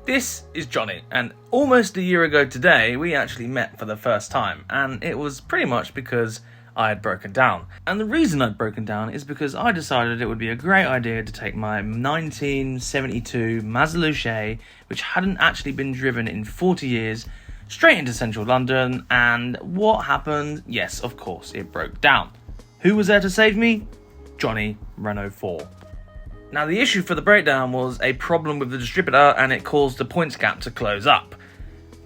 This is Johnny, and almost a year ago today, we actually met for the first time, and it was pretty much because I had broken down. And the reason I'd broken down is because I decided it would be a great idea to take my 1972 Mazda Luce, which hadn't actually been driven in 40 years, straight into central London, and what happened? Yes, of course, it broke down. Who was there to save me? Johnny, Renault 4. Now, the issue for the breakdown was a problem with the distributor, and it caused the points gap to close up.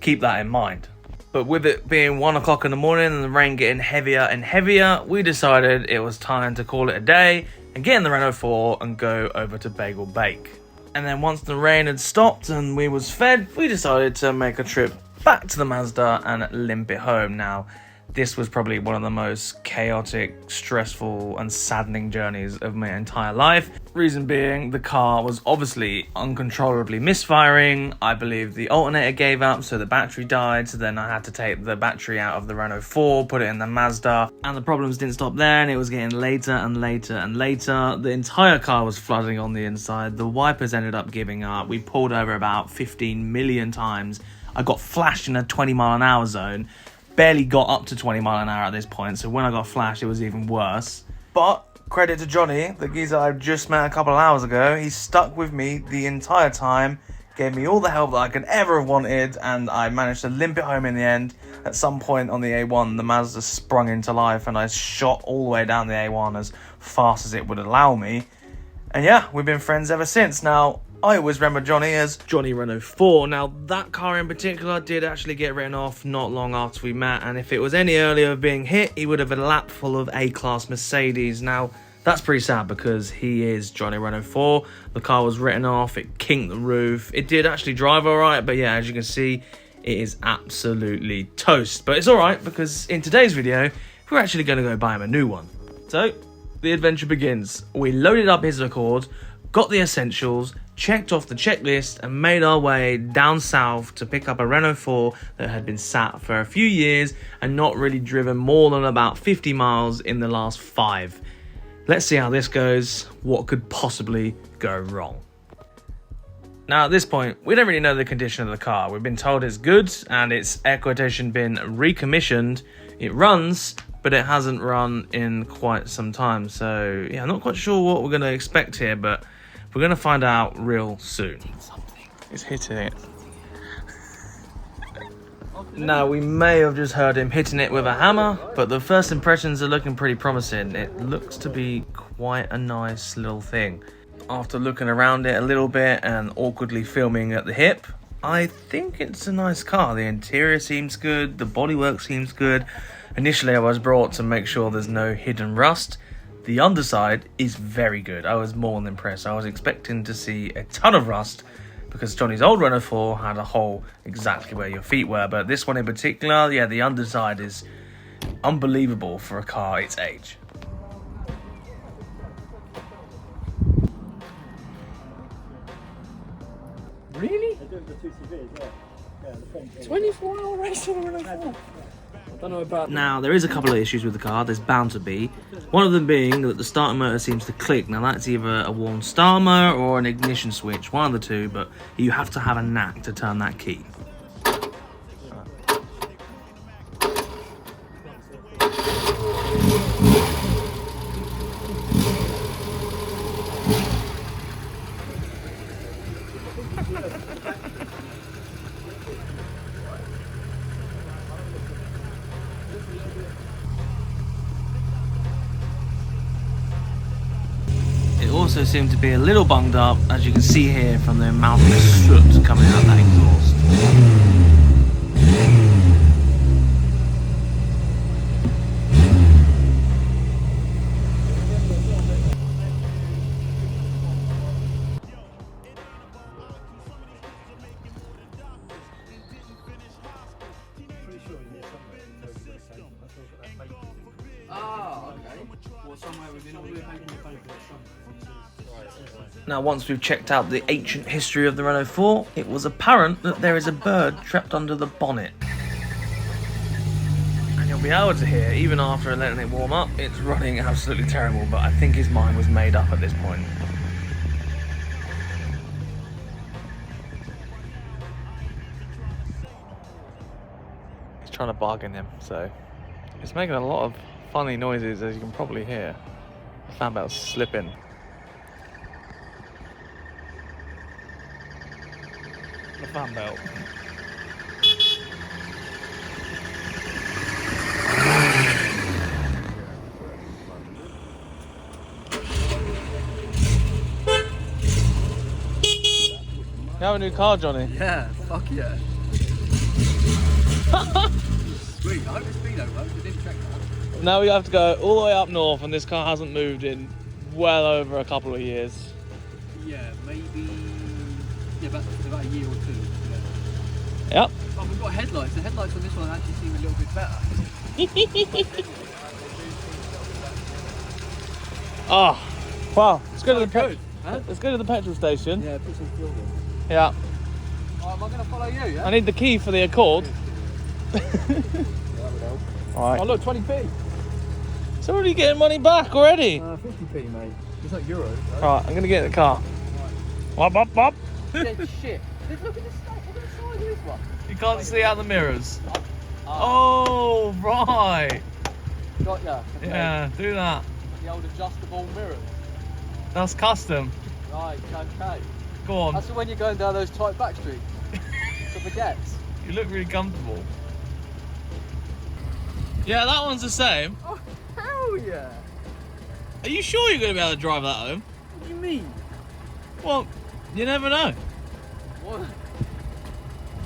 Keep that in mind. But with it being 1 o'clock in the morning and the rain getting heavier and heavier, we decided it was time to call it a day and get in the Renault 4 and go over to Bagel Bake. And then once the rain had stopped and we was fed, we decided to make a trip back to the Mazda and limp it home. Now, this was probably one of the most chaotic, stressful and saddening journeys of my entire life. Reason being, the car was obviously uncontrollably misfiring. I believe the alternator gave up, so the battery died. So then I had to take the battery out of the Renault 4, put it in the Mazda. And the problems didn't stop there, and it was getting later and later and later. The entire car was flooding on the inside. The wipers ended up giving up. We pulled over about 15 million times. I got flashed in a 20-mile-an-hour zone. Barely got up to 20 mile an hour at this point, so when I got flashed it was even worse. But credit to Johnny, the geezer I just met a couple of hours ago. He stuck with me the entire time, gave me all the help that I could ever have wanted, and I managed to limp it home in the end. At some point on the A1, the Mazda sprung into life and I shot all the way down the A1 as fast as it would allow me. And yeah, we've been friends ever since. Now, I always remember Johnny as Johnny Renault 4. Now, that car in particular did actually get written off not long after we met, and if it was any earlier of being hit, he would have had a lap full of A-Class Mercedes. Now, that's pretty sad because he is Johnny Renault 4. The car was written off, it kinked the roof. It did actually drive alright, but yeah, as you can see, it is absolutely toast. But it's alright because in today's video, we're actually going to go buy him a new one. So, the adventure begins. We loaded up his Accord, got the essentials, checked off the checklist and made our way down south to pick up a Renault 4 that had been sat for a few years and not really driven more than about 50 miles in the last 5. Let's see how this goes. What could possibly go wrong? Now at this point, we don't really know the condition of the car. We've been told it's good and it's air quotation been recommissioned. It runs, but it hasn't run in quite some time. So yeah, I'm not quite sure what we're going to expect here, but we're going to find out real soon. It's hitting it. Now, we may have just heard him hitting it with a hammer, but the first impressions are looking pretty promising. It looks to be quite a nice little thing. After looking around it a little bit and awkwardly filming at the hip, I think it's a nice car. The interior seems good, the bodywork seems good. Initially, I was brought to make sure there's no hidden rust. The underside is very good. I was more than impressed. I was expecting to see a ton of rust because Johnny's old Renault 4 had a hole exactly where your feet were. But this one in particular, yeah, the underside is unbelievable for a car its age. Really? 24-hour race on a Renault 4? I don't know about. Now, there is a couple of issues with the car. There's bound to be. One of them being that the starter motor seems to click. Now, that's either a worn starter motor or an ignition switch, one of the two, but you have to have a knack to turn that key. It also seemed to be a little bunged up, as you can see here from the amount of soot coming out of that exhaust. Now, once we've checked out the ancient history of the Renault 4, it was apparent that there is a bird trapped under the bonnet. And you'll be able to hear, even after letting it warm up, it's running absolutely terrible, but I think his mind was made up at this point. trying to bargain him, so it's making a lot of funny noises, as you can probably hear. The fan belt's slipping. The fan belt. You have a new car, Johnny? Yeah, fuck yeah. Sweet, I hope the speedo works, we didn't check that. Now we have to go all the way up north, and this car hasn't moved in well over a couple of years. Yeah, maybe... Yeah, about a year or two. Yeah. Yep. Oh, we've got headlights. The headlights on this one actually seem a little bit better. Oh, wow. Let's go to the Huh? Let's go to the petrol station. Yeah, put some fuel in. Yeah. Oh, am I going to follow you, yeah? I need the key for the Accord. Yeah, that would help. Alright. Oh, look, 20p. It's already getting money back already. 50p, mate. It's not euros, right? Alright, I'm going to get in the car. Wop, wop, wop. Dead shit. Look at the side of this one. You can't see out the mirrors. Oh, right. Got ya. Okay. Yeah, do that. The old adjustable mirrors. That's custom. Right, okay. Go on. That's when you're going down those tight back streets. To forget. You look really comfortable. Yeah, that one's the same. Oh, hell yeah. Are you sure you're going to be able to drive that home? What do you mean? Well, you never know. What?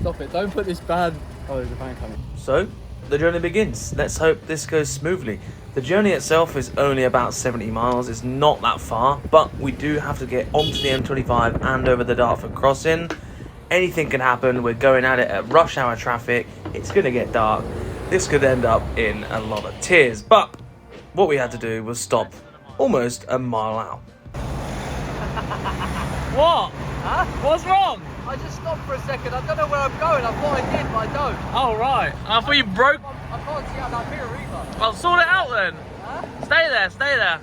Stop it, don't put this bad... Oh, there's a van coming. So, the journey begins. Let's hope this goes smoothly. The journey itself is only about 70 miles. It's not that far, but we do have to get onto the M25 and over the Dartford crossing. Anything can happen. We're going at it at rush hour traffic. It's going to get dark. This could end up in a lot of tears, but what we had to do was stop almost a mile out. What? Huh? What's wrong? I just stopped for a second. I don't know where I'm going. I thought I did, but I don't. Oh, right. I thought you broke. I can't see out that mirror either. Well, sort it out then. Huh? Stay there, stay there.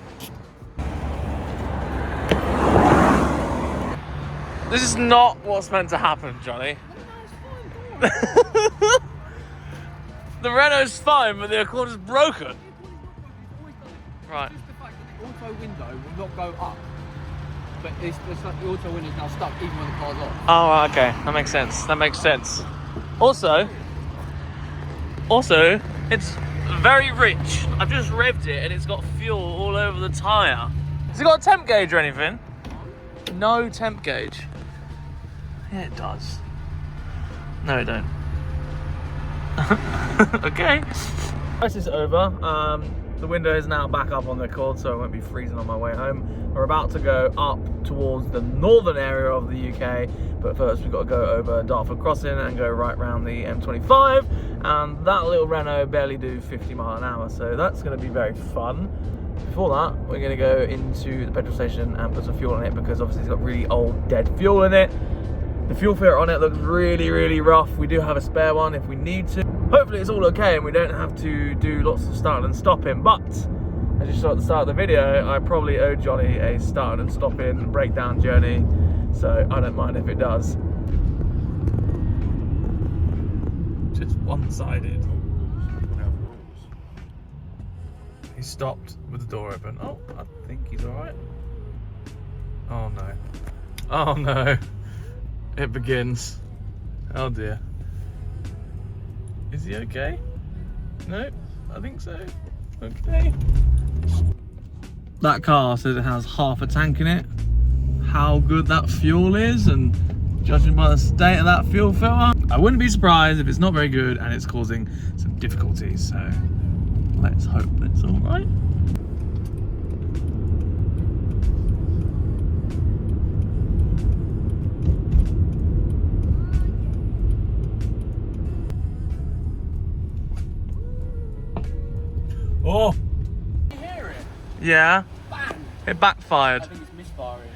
This is not what's meant to happen, Johnny. The Renault's fine, but the Accord is broken. Right. Just the fact that the auto window will not go up. But it's like the auto window's now stuck even when the car's off. Oh, right, okay. That makes sense. That makes sense. Also, it's very rich. I've just revved it and it's got fuel all over the tyre. Has it got a temp gauge or anything? No temp gauge. Yeah, it does. No, it don't. Okay. This is over. The window is now back up on the Accord, so I won't be freezing on my way home. We're about to go up towards the northern area of the UK, but first we've got to go over Dartford Crossing and go right round the M25, and that little Renault barely do 50 miles an hour, so that's going to be very fun. Before that, we're going to go into the petrol station and put some fuel in it, because obviously it's got really old dead fuel in it. The fuel filter on it looks really, really rough. We do have a spare one if we need to. Hopefully it's all okay and we don't have to do lots of starting and stopping, but as you saw at the start of the video, I probably owe Johnny a starting and stopping breakdown journey, so I don't mind if it does. Just one-sided. He stopped with the door open. Oh, I think he's alright. Oh no. Oh no. It begins. Oh dear. Is he okay? No, I think so. Okay. That car says it has half a tank in it. How good that fuel is, and judging by the state of that fuel filter, I wouldn't be surprised if it's not very good and it's causing some difficulties. So let's hope it's all right. Oh! You hear it? Yeah. Bang! It backfired. I think it's misfiring.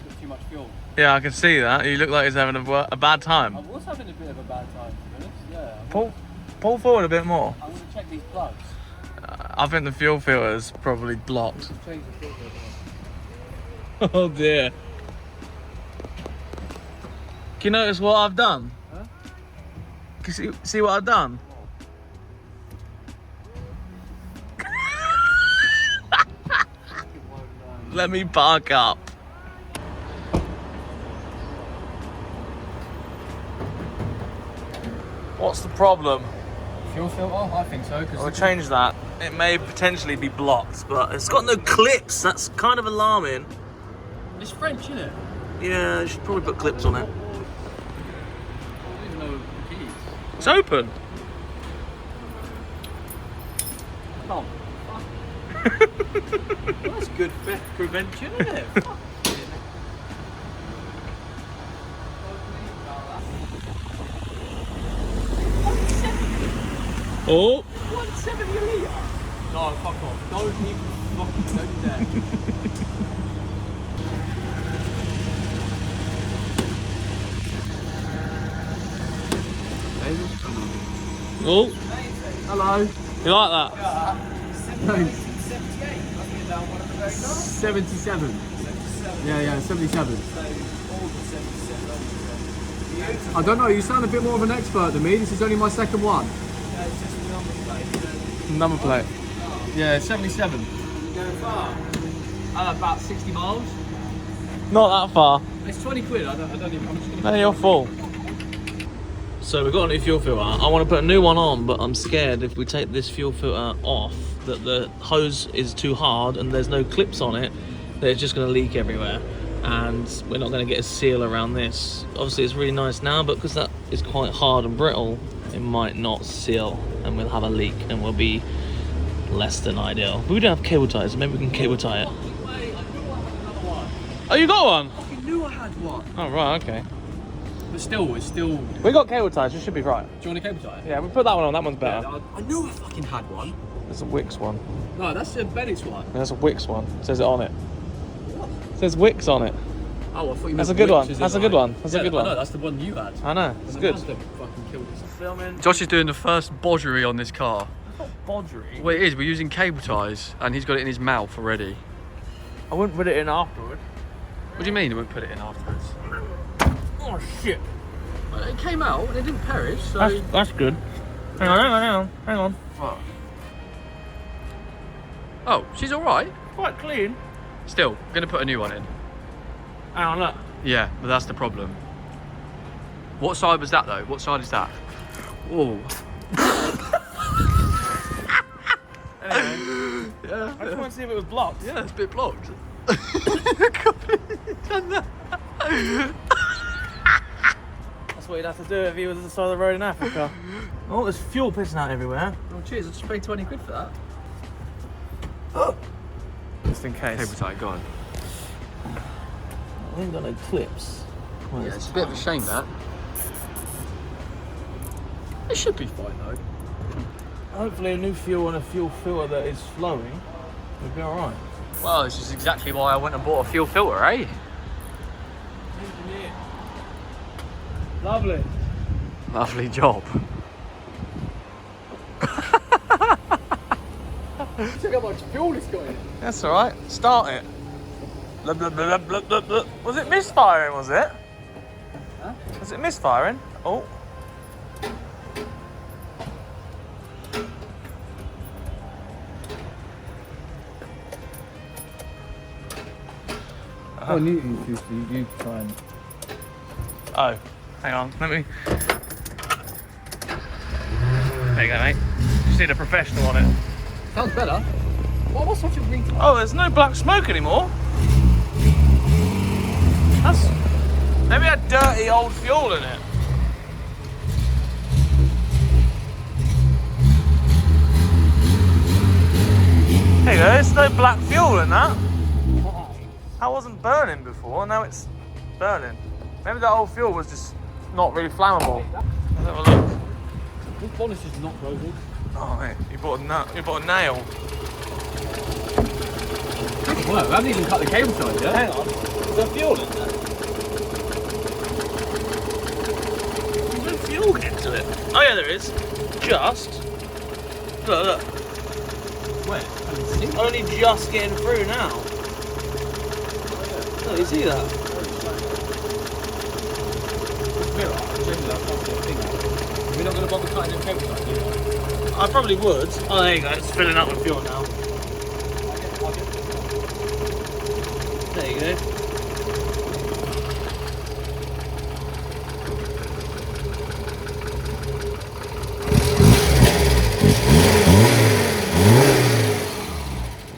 It's too much fuel. Yeah, I can see that. You look like he's having a bad time. I was having a bit of a bad time, to be honest. Yeah. Pull forward a bit more. I'm going to check these plugs. I think the fuel filter's probably blocked. Change the filter. Oh dear. Can you notice what I've done? Huh? Can you see what I've done? Let me park up. What's the problem? Fuel filter? I think so. I'll change that. It may potentially be blocked, but it's got no clips. That's kind of alarming. It's French, isn't it? Yeah, you should probably put clips on it. I don't even know the keys. It's open. Tom. That's good theft prevention, isn't it? Oh. 170 a litre? No, fuck off. Don't even fucking go there. Oh. Hello. You like that? No. 77. Yeah, 77. I don't know, you sound a bit more of an expert than me. This is only my second one. Number plate. Yeah, 77. About 60 miles. Not that far. It's 20 quid. I don't even. I'm just gonna. No, you're full. So we've got a new fuel filter. I want to put a new one on, but I'm scared if we take this fuel filter off that the hose is too hard and there's no clips on it, that it's just going to leak everywhere. And we're not going to get a seal around this. Obviously it's really nice now, but because that is quite hard and brittle, it might not seal and we'll have a leak and we'll be less than ideal. But we don't have cable ties, so maybe we can cable tie it. Oh, you got one? I knew I had one. Oh, right, okay. But still, it's still. We got cable ties, it should be right. Do you want a cable tie? Yeah, we put that one on, that one's better. Yeah, I knew I fucking had one. There's a Wix one. No, that's a Bennett's one. There's a Wix one. It says it on it. What? It says Wix on it. Oh, I thought you meant That's a good Wix, one. as in That's a good like- one. That's a good one. I know, that's the one you had. I know, it's good. Fucking killed us. Filming. Josh is doing the first bodgery on this car. Bodgery. Well, it is. We're using cable ties, and he's got it in his mouth already. I wouldn't put it in afterward. What do you mean he wouldn't put it in afterwards? Oh shit. Well, it came out and it didn't perish, so. That's good. Hang on. Fuck. Oh, she's all right. Quite clean. Still, gonna put a new one in. Hang on, look. Yeah, but that's the problem. What side was that though? What side is that? Oh. Anyway. Yeah. I just want to see if it was blocked. Yeah, it's a bit blocked. That's what you'd have to do if he was at the side of the road in Africa. Oh, there's fuel pissing out everywhere. Oh, cheers, I just paid 20 quid for that. Just in case. Cable tie, go on. I ain't got no clips. Well, Yeah, it's a bit of a shame that. It should be fine though. hopefully a new fuel and a fuel filter that is flowing will be alright. Well, this is exactly why I went and bought a fuel filter, eh? Lovely. Lovely job. Check how much fuel it's got in. That's alright. Start it. Blah, blah, blah, blah, blah, blah. Was it misfiring, was it? Huh? Was it misfiring? Oh. Oh, you try and. Oh, hang on. Let me. There you go, mate. Just need a professional on it. Sounds better. What's such a retard? Oh, there's no black smoke anymore. That's. Maybe had dirty old fuel in it. There you go, there's no black fuel in that. That wasn't burning before, now it's burning. Maybe that old fuel was just not really flammable. Let's have a look. This bonnet is not broken. Oh, mate, you bought a nail. Well, I haven't even cut the cable side yet. Hang on, is there fuel in there? There's no fuel getting to it. Oh yeah, there is. Just. Look. Where? Only just getting through now. Oh, you see that? We're not going to bother cutting the cable side, do I probably would. Oh, there you go. It's filling up with fuel now. There you go.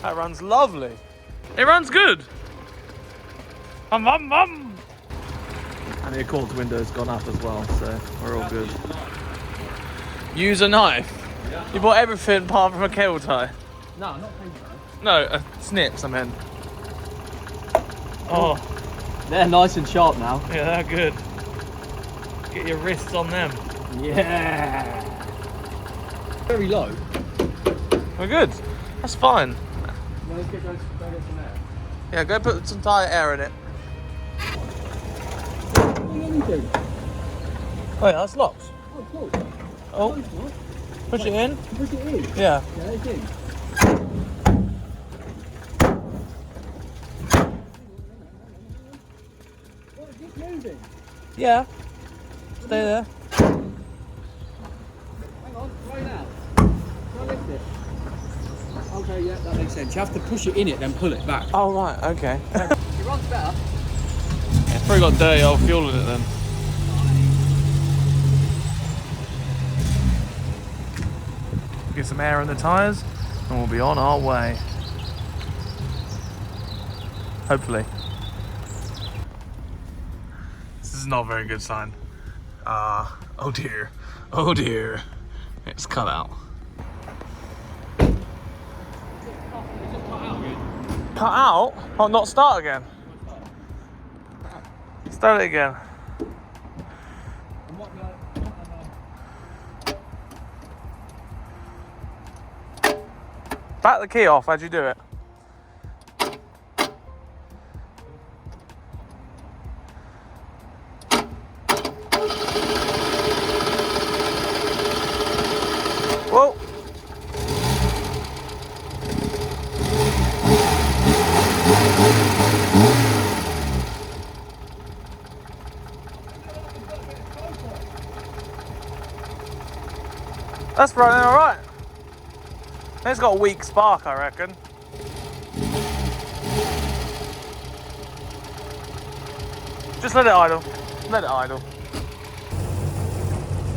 That runs lovely. It runs good. And the Accord's window's gone up as well, so we're all good. use a knife. You bought everything apart from a cable tie. No, not paper. No, snips, I meant. Oh, They're nice and sharp now. Yeah, they're good. Get your wrists on them. Yeah. Very low. we're good. That's fine. No, let's go get some air. Yeah, go put some tyre air in it. Anything. Oh yeah, that's locked. Oh, cool. Oh, push it in. Push it in. Yeah. Yeah, it's in. What, is this moving? Yeah. Stay there. Hang on, right now. Can I lift it? Okay, yeah, that makes sense. You have to push it in it, then pull it back. Oh right, okay. It runs better. It's probably got dirty old fuel in it then. Get some air in the tyres and we'll be on our way. Hopefully. This is not a very good sign. Oh dear. Oh dear. It's cut out. Cut out? Oh, not start again? Start it again. Back the key off, how'd you do it? Whoa! That's running alright. It's got a weak spark, I reckon. Just let it idle. Let it idle.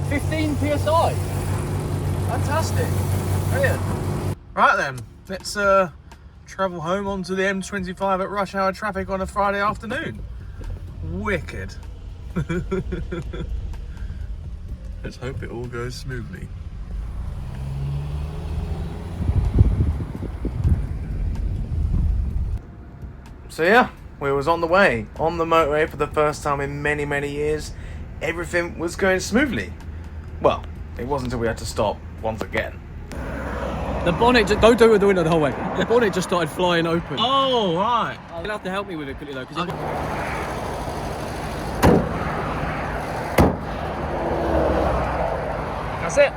15 psi. Fantastic. Brilliant. Right then, let's travel home onto the M25 at rush hour traffic on a Friday afternoon. Wicked. Let's hope it all goes smoothly. So yeah, we was on the way, on the motorway for the first time in many, many years. Everything was going smoothly. Well, it wasn't until we had to stop once again. The bonnet, don't do it with the window the whole way. The bonnet just started flying open. Oh, right. You'll have to help me with it quickly though, because That's it.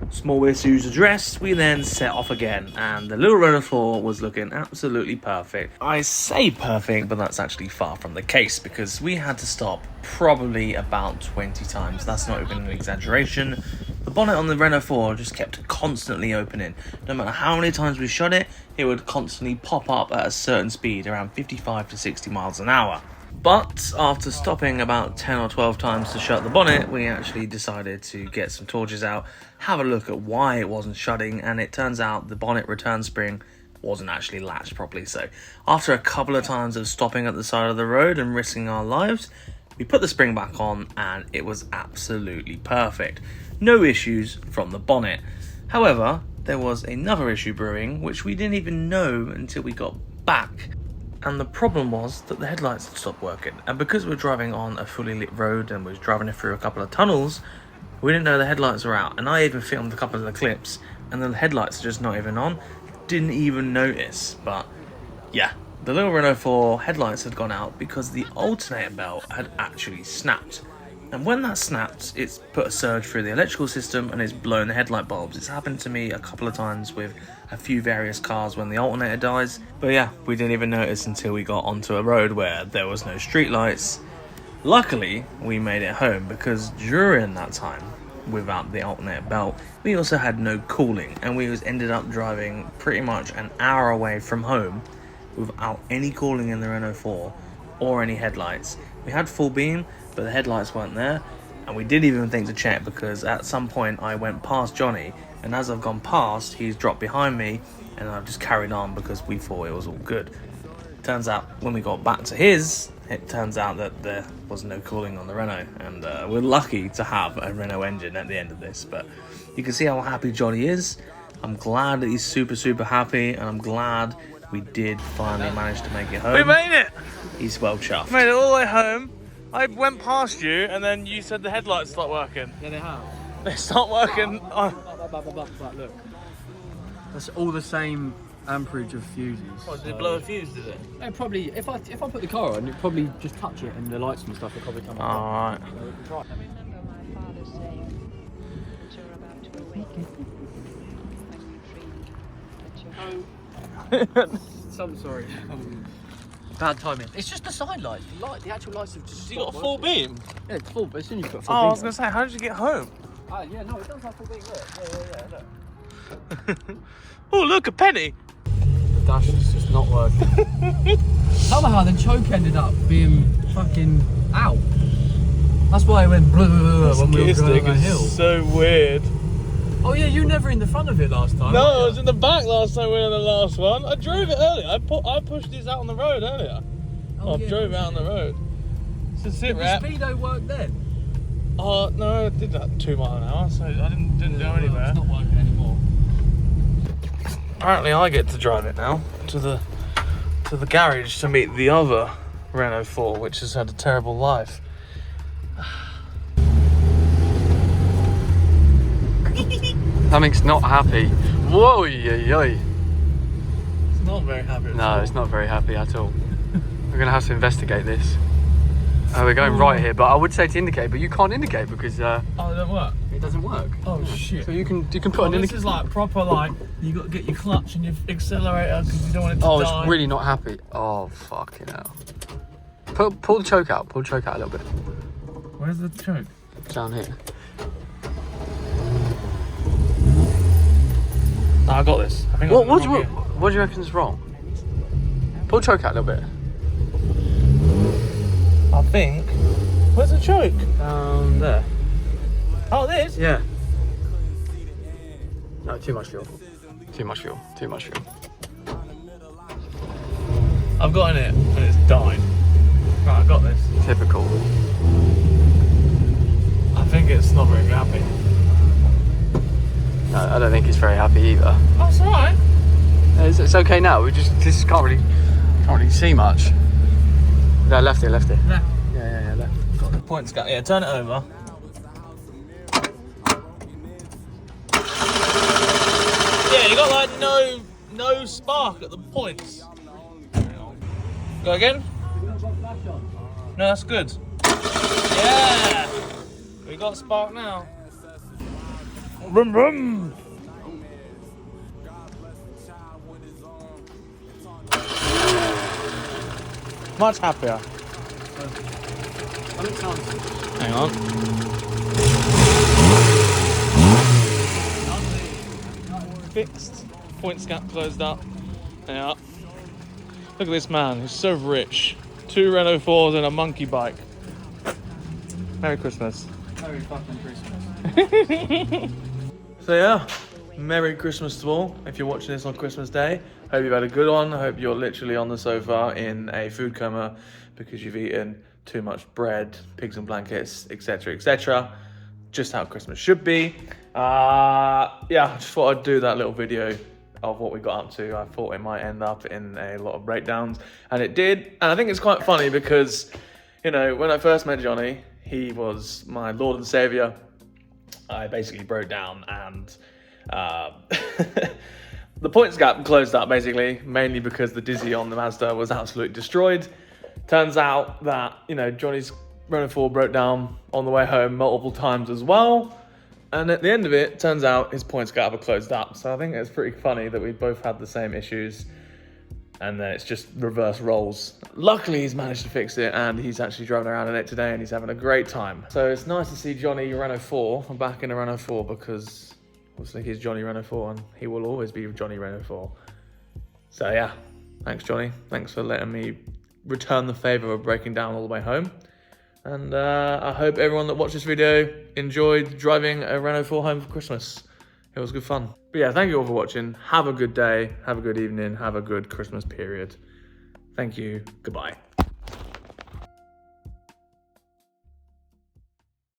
Small issues addressed, we then set off again, and the little Renault 4 was looking absolutely perfect. I say perfect, but that's actually far from the case, because we had to stop probably about 20 times. That's not even an exaggeration. The bonnet on the Renault 4 just kept constantly opening. No matter how many times we shut it, it would constantly pop up at a certain speed, around 55 to 60 miles an hour. But after stopping about 10 or 12 times to shut the bonnet, we actually decided to get some torches out, have a look at why it wasn't shutting, and it turns out the bonnet return spring wasn't actually latched properly. So after a couple of times of stopping at the side of the road and risking our lives, we put the spring back on and it was absolutely perfect. No issues from the bonnet. However, there was another issue brewing which we didn't even know until we got back. And the problem was that the headlights had stopped working. And because we were driving on a fully lit road and we was driving it through a couple of tunnels, we didn't know the headlights were out. And I even filmed a couple of the clips and the headlights are just not even on. Didn't even notice. But yeah, the little Renault 4 headlights had gone out because the alternator belt had actually snapped. And when that snapped, it's put a surge through the electrical system and it's blown the headlight bulbs. It's happened to me a couple of times with a few various cars when the alternator dies. But yeah, we didn't even notice until we got onto a road where there was no street lights. Luckily, we made it home because during that time, without the alternator belt, we also had no cooling and we ended up driving pretty much an hour away from home without any cooling in the Renault 4 or any headlights. We had full beam, but the headlights weren't there. And we didn't even think to check because at some point I went past Johnny, and as I've gone past, he's dropped behind me, and I've just carried on because we thought it was all good. Turns out when we got back to his, it turns out that there was no cooling on the Renault, and we're lucky to have a Renault engine at the end of this. But you can see how happy Johnny is. I'm glad that he's super happy, and I'm glad we did finally manage to make it home. We made it! He's well chuffed. Made it all the way home. I went past you, and then you said the headlights stopped working. Yeah, they have. They stopped working. But look, that's all the same amperage of fuses. What, did it blow a fuse, did it? No, probably. If I put the car on, it'd probably just touch it, and the lights and stuff will probably come on. Alright. Remember my father saying that you're about to awaken when you dream that you're I'm sorry. Bad timing. It's just the side lights. The actual lights have just. So you got a full beam? Yeah, it's full, but as soon as you put full Oh, beam. I was going to say, how did you get home? Yeah, no, it does have full beam. Look. Yeah, look. Oh, look, a penny. The dash is just not working. Somehow the choke ended up being fucking out. That's why I went blah, blah, blah, when we were going down the hill. So weird. Oh yeah, you were never in the front of it last time. No, I was in the back last time we were in the last one. I drove it earlier. I pushed these out on the road earlier. I drove it out on the road. So sit Did the rep. speedo work then? Oh no, I did that 2 miles an hour, so I didn't go anywhere. It's not working anymore. Apparently, I get to drive it now to the garage to meet the other Renault 4, which has had a terrible life. Something's not happy. Whoa, yoy. It's not very happy. No, it's not very happy at all. We're gonna have to investigate this. We're going right here, but I would say to indicate, but you can't indicate because Oh, it don't work. it doesn't work. Oh shit. So you can put Oh, an this indicator. is like proper like you got to get your clutch and your accelerator because you don't want it to Oh, die. it's really not happy. Oh, fucking hell. Pull the choke out. Pull the choke out a little bit. Where's the choke? Down here. No, I got this. I think What do you reckon's wrong? Pull the choke out a little bit. I think. Where's the choke? Down there. Oh, this? Yeah. No, too much fuel. Too much fuel. Too much fuel. I've got in it and it's died. Right, I got this. Typical. I think it's not very happy. No, I don't think it's very happy either. Oh, it's alright. It's okay now. We just can't really see much. No, left it. Left. Yeah, left. Got the points got. Yeah, turn it over. Yeah, you got like no spark at the points. Go again? No, that's good. Yeah! We got spark now. Vroom vroom! Much happier. Hang on. Fixed. Points gap closed up. Yeah. Look at this man, he's so rich. 2 Renault 4s and a monkey bike. Merry Christmas. Merry fucking Christmas. So yeah, Merry Christmas to all. If you're watching this on Christmas Day, hope you've had a good one. I hope you're literally on the sofa in a food coma because you've eaten too much bread, pigs and blankets, etc, etc. Just how Christmas should be. Yeah, I just thought I'd do that little video of what we got up to. I thought it might end up in a lot of breakdowns, and it did. And I think it's quite funny because, you know, when I first met Johnny, he was my Lord and Saviour. I basically broke down and the points gap closed up basically, mainly because the Dizzy on the Mazda was absolutely destroyed. Turns out that, you know, Johnny's Renault 4 broke down on the way home multiple times as well. And at the end of it, turns out his points gap had closed up. So I think it's pretty funny that we both had the same issues. And then it's just reverse roles. Luckily, he's managed to fix it, and he's actually driving around in it today, and he's having a great time. So it's nice to see Johnny Renault 4 back in a Renault 4, because obviously he's Johnny Renault 4, and he will always be Johnny Renault 4. So yeah, Thanks, Johnny. Thanks for letting me return the favour of breaking down all the way home. And I hope everyone that watched this video enjoyed driving a Renault 4 home for Christmas. It was good fun. But yeah, thank you all for watching. Have a good day, have a good evening, have a good Christmas period. Thank you. Goodbye.